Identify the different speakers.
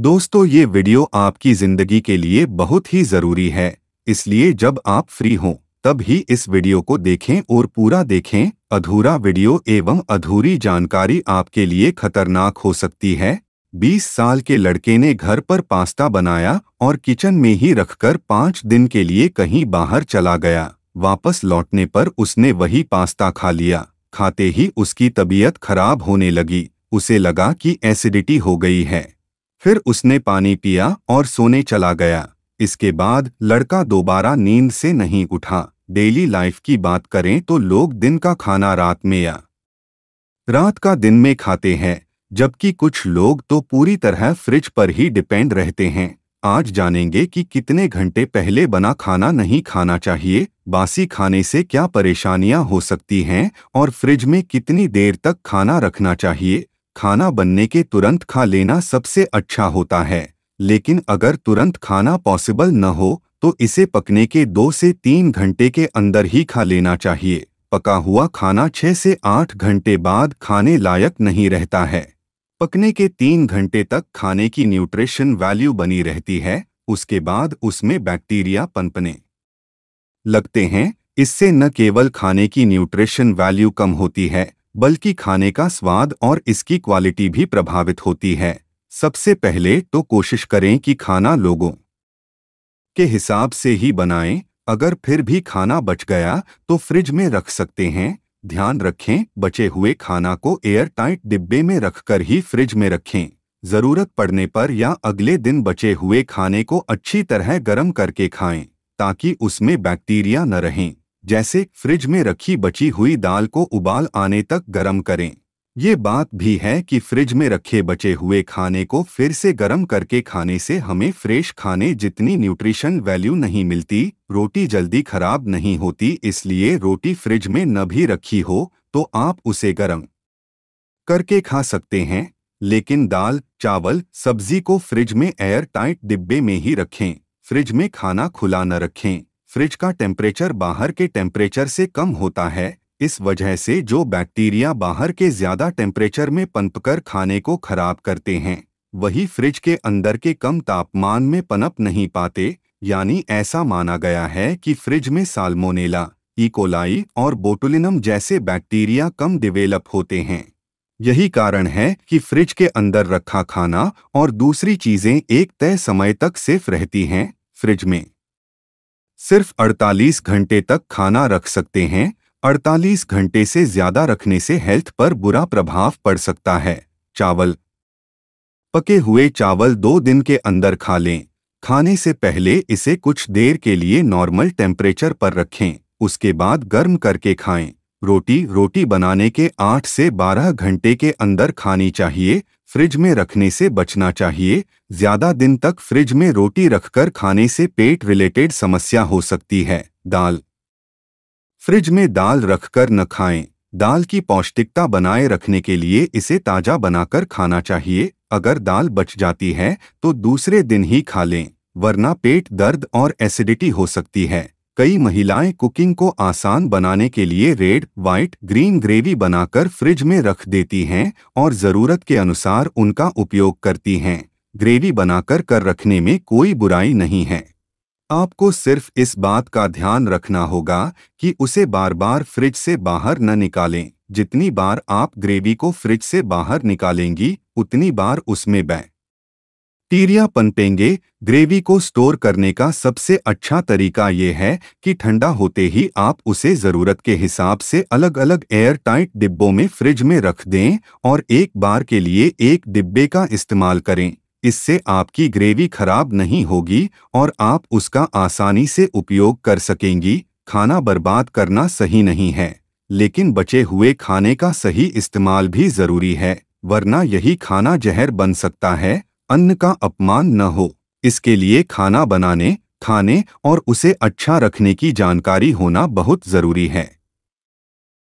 Speaker 1: दोस्तों, ये वीडियो आपकी ज़िंदगी के लिए बहुत ही ज़रूरी है, इसलिए जब आप फ्री हों तब ही इस वीडियो को देखें और पूरा देखें। अधूरा वीडियो एवं अधूरी जानकारी आपके लिए खतरनाक हो सकती है। 20 साल के लड़के ने घर पर पास्ता बनाया और किचन में ही रखकर 5 दिन के लिए कहीं बाहर चला गया। वापस लौटने पर उसने वही पास्ता खा लिया। खाते ही उसकी तबीयत खराब होने लगी। उसे लगा कि एसिडिटी हो गई है। फिर उसने पानी पिया और सोने चला गया। इसके बाद लड़का दोबारा नींद से नहीं उठा। डेली लाइफ की बात करें तो लोग दिन का खाना रात में या रात का दिन में खाते हैं, जबकि कुछ लोग तो पूरी तरह फ्रिज पर ही डिपेंड रहते हैं। आज जानेंगे कि कितने घंटे पहले बना खाना नहीं खाना चाहिए, बासी खाने से क्या परेशानियां हो सकती हैं और फ्रिज में कितनी देर तक खाना रखना चाहिए। खाना बनने के तुरंत खा लेना सबसे अच्छा होता है, लेकिन अगर तुरंत खाना पॉसिबल न हो तो इसे पकने के 2 से 3 घंटे के अंदर ही खा लेना चाहिए। पका हुआ खाना 6 से 8 घंटे बाद खाने लायक नहीं रहता है। पकने के 3 घंटे तक खाने की न्यूट्रिशन वैल्यू बनी रहती है, उसके बाद उसमें बैक्टीरिया पनपने लगते हैं। इससे न केवल खाने की न्यूट्रिशन वैल्यू कम होती है, बल्कि खाने का स्वाद और इसकी क्वालिटी भी प्रभावित होती है। सबसे पहले तो कोशिश करें कि खाना लोगों के हिसाब से ही बनाएं। अगर फिर भी खाना बच गया तो फ्रिज में रख सकते हैं। ध्यान रखें, बचे हुए खाना को एयर टाइट डिब्बे में रखकर ही फ्रिज में रखें। ज़रूरत पड़ने पर या अगले दिन बचे हुए खाने को अच्छी तरह गर्म करके खाएं, ताकि उसमें बैक्टीरिया न रहें। जैसे फ्रिज में रखी बची हुई दाल को उबाल आने तक गर्म करें। ये बात भी है कि फ्रिज में रखे बचे हुए खाने को फिर से गर्म करके खाने से हमें फ्रेश खाने जितनी न्यूट्रिशन वैल्यू नहीं मिलती। रोटी जल्दी खराब नहीं होती, इसलिए रोटी फ्रिज में न भी रखी हो तो आप उसे गर्म करके खा सकते हैं। लेकिन दाल, चावल, सब्जी को फ्रिज में एयर टाइट डिब्बे में ही रखें। फ्रिज में खाना खुला न रखें। फ्रिज का टेम्परेचर बाहर के टेम्परेचर से कम होता है। इस वजह से जो बैक्टीरिया बाहर के ज़्यादा टेम्परेचर में पनपकर खाने को खराब करते हैं, वही फ्रिज के अंदर के कम तापमान में पनप नहीं पाते। यानी ऐसा माना गया है कि फ्रिज में साल्मोनेला, ई कोलाई और बोटुलिनम जैसे बैक्टीरिया कम डेवलप होते हैं। यही कारण है कि फ्रिज के अंदर रखा खाना और दूसरी चीज़ें एक तय समय तक सेफ रहती हैं। फ्रिज में सिर्फ 48 घंटे तक खाना रख सकते हैं। 48 घंटे से ज़्यादा रखने से हेल्थ पर बुरा प्रभाव पड़ सकता है। चावल, पके हुए चावल 2 दिन के अंदर खा लें। खाने से पहले इसे कुछ देर के लिए नॉर्मल टेम्परेचर पर रखें, उसके बाद गर्म करके खाएं। रोटी बनाने के 8 से 12 घंटे के अंदर खानी चाहिए। फ्रिज में रखने से बचना चाहिए। ज़्यादा दिन तक फ्रिज में रोटी रखकर खाने से पेट रिलेटेड समस्या हो सकती है। दाल, फ्रिज में दाल रखकर न खाएं। दाल की पौष्टिकता बनाए रखने के लिए इसे ताज़ा बनाकर खाना चाहिए। अगर दाल बच जाती है तो दूसरे दिन ही खा लें, वरना पेट दर्द और एसिडिटी हो सकती है। कई महिलाएं कुकिंग को आसान बनाने के लिए रेड, वाइट, ग्रीन ग्रेवी बनाकर फ्रिज में रख देती हैं और ज़रूरत के अनुसार उनका उपयोग करती हैं। ग्रेवी बनाकर रखने में कोई बुराई नहीं है। आपको सिर्फ इस बात का ध्यान रखना होगा कि उसे बार बार फ्रिज से बाहर न निकालें। जितनी बार आप ग्रेवी को फ्रिज से बाहर निकालेंगी, उतनी बार उसमें बैक्टीरिया पनपेंगे। ग्रेवी को स्टोर करने का सबसे अच्छा तरीका ये है कि ठंडा होते ही आप उसे ज़रूरत के हिसाब से अलग अलग एयर टाइट डिब्बों में फ्रिज में रख दें और एक बार के लिए एक डिब्बे का इस्तेमाल करें। इससे आपकी ग्रेवी खराब नहीं होगी और आप उसका आसानी से उपयोग कर सकेंगी। खाना बर्बाद करना सही नहीं है, लेकिन बचे हुए खाने का सही इस्तेमाल भी ज़रूरी है, वरना यही खाना जहर बन सकता है। अन्न का अपमान न हो, इसके लिए खाना बनाने, खाने और उसे अच्छा रखने की जानकारी होना बहुत ज़रूरी है।